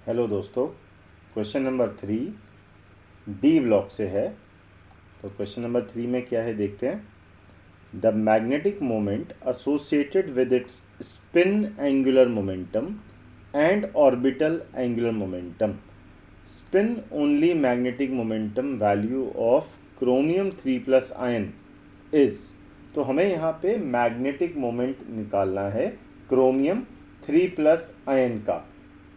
Hello दोस्तों, question number 3 D block से है। तो क्वेश्चन नंबर 3 में क्या है देखते हैं। The magnetic moment associated with its spin angular momentum and orbital angular momentum, spin only magnetic momentum value of chromium 3+ ion is. तो हमें यहाँ पे मैग्नेटिक मोमेंट निकालना है क्रोमियम 3+ आयन का।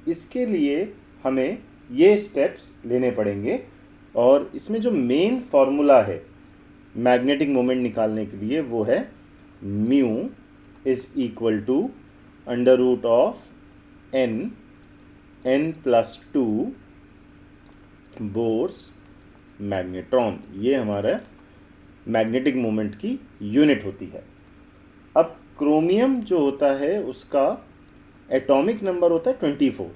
इसके लिए हमें ये स्टेप्स लेने पड़ेंगे और इसमें जो मेन फॉर्मूला है मैग्नेटिक मोमेंट निकालने के लिए वो है mu is equal to under root of n+2 Bohr's magneton. ये हमारा मैग्नेटिक मोमेंट की यूनिट होती है। अब क्रोमियम जो होता है उसका एटॉमिक नंबर होता है 24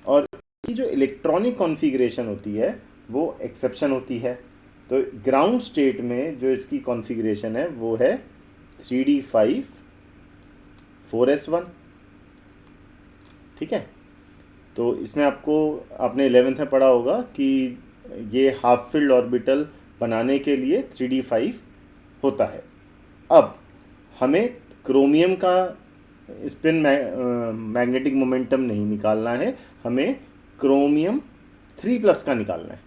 और ये जो इलेक्ट्रॉनिक कॉन्फ़िगरेशन होती है वो एक्सेप्शन होती है। तो ग्राउंड स्टेट में जो इसकी कॉन्फ़िगरेशन है वो है 3d5 4s1। ठीक है, तो इसमें आपने 11th में पढ़ा होगा कि ये हाफ फील्ड ऑर्बिटल बनाने के लिए 3d5 होता है। अब हमें क्रोमियम का स्पिन मैग्नेटिक मोमेंटम नहीं निकालना है, हमें क्रोमियम 3+ का निकालना है।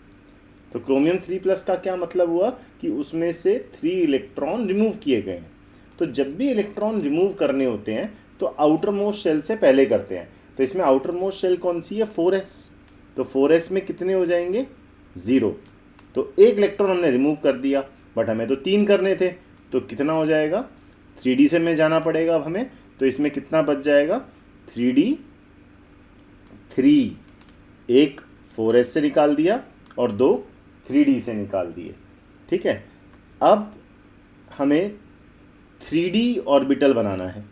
तो क्रोमियम 3+ का क्या मतलब हुआ कि उसमें से 3 इलेक्ट्रॉन रिमूव किए गए हैं। तो जब भी इलेक्ट्रॉन रिमूव करने होते हैं तो आउटर मोस्ट शेल से पहले करते हैं। तो इसमें आउटर मोस्ट शेल कौन सी है? 4s। तो 4s में कितने हो जाएंगे? 0। तो एक इलेक्ट्रॉन हमने रिमूव कर दिया, बट हमें तो 3 करने थे। तो कितना हो जाएगा? 3d से में जाना पड़ेगा अब हमें। तो इसमें कितना बच जाएगा? 3d 3, एक 4s से निकाल दिया और 2 3d से निकाल दिए। ठीक है, अब हमें 3d ऑर्बिटल बनाना है।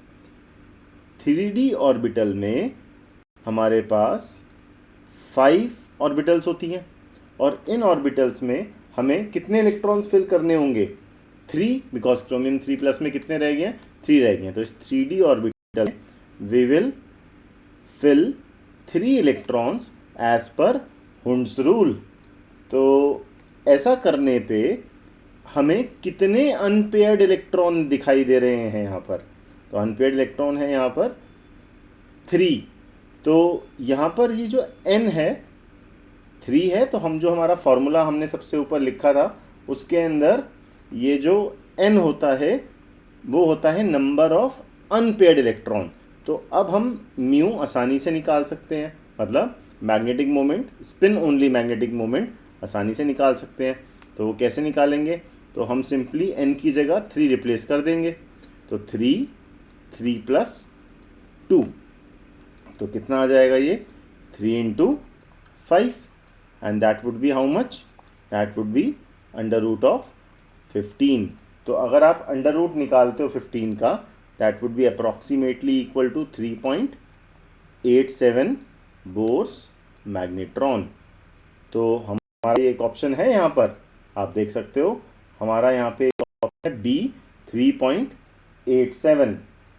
3d ऑर्बिटल में हमारे पास 5 ऑर्बिटल्स होती हैं और इन ऑर्बिटल्स में हमें कितने इलेक्ट्रॉन्स फिल करने होंगे? 3, बिकॉज क्रोमियम 3+ में कितने रह गए हैं? 3 रह गए हैं। तो इस 3d ऑर्बिटल में we will fill 3 electrons as per Hund's rule. तो ऐसा करने पे हमें कितने अनपेयर्ड इलेक्ट्रॉन दिखाई दे रहे हैं यहाँ पर? तो अनपेयर्ड इलेक्ट्रॉन है यहाँ पर 3। तो यहाँ पर ये जो n है 3 है, तो हम जो हमारा फॉर्मूला हमने सबसे ऊपर लिखा था उसके अंदर ये जो n होता है वो होता है नंबर ऑफ अनपेयर्ड इलेक्ट्रॉन। तो अब हम म्यू आसानी से निकाल सकते हैं, मतलब magnetic moment, spin only magnetic moment आसानी से निकाल सकते हैं। तो वो कैसे निकालेंगे? तो हम सिंपली n की जगह 3 रिप्लेस कर देंगे। तो 3 + 2, तो कितना आ जाएगा ये? 3 × 5 and that would be how much? That would be under root of 15। तो अगर आप अंडर रूट निकालते हो 15 का, that would be approximately equal to 3.87 Bohr's magneton. तो हमारा एक ऑप्शन है यहाँ पर, आप देख सकते हो हमारा यहाँ पे ऑप्शन है बी 3.87।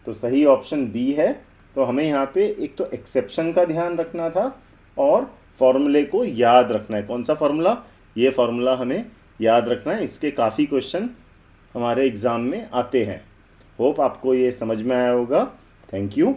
तो सही ऑप्शन बी है। तो हमें यहाँ पे एक तो एक्सेप्शन का ध्यान रखना था और फॉर्मूले को याद रखना है। कौन सा फॉर्मूला? ये फॉर्मूला हमें याद रखना है। इसके काफ़ी क्वेश्चन हमारे एग्ज़ाम में आते हैं। होप आपको ये समझ में आया होगा। Thank you.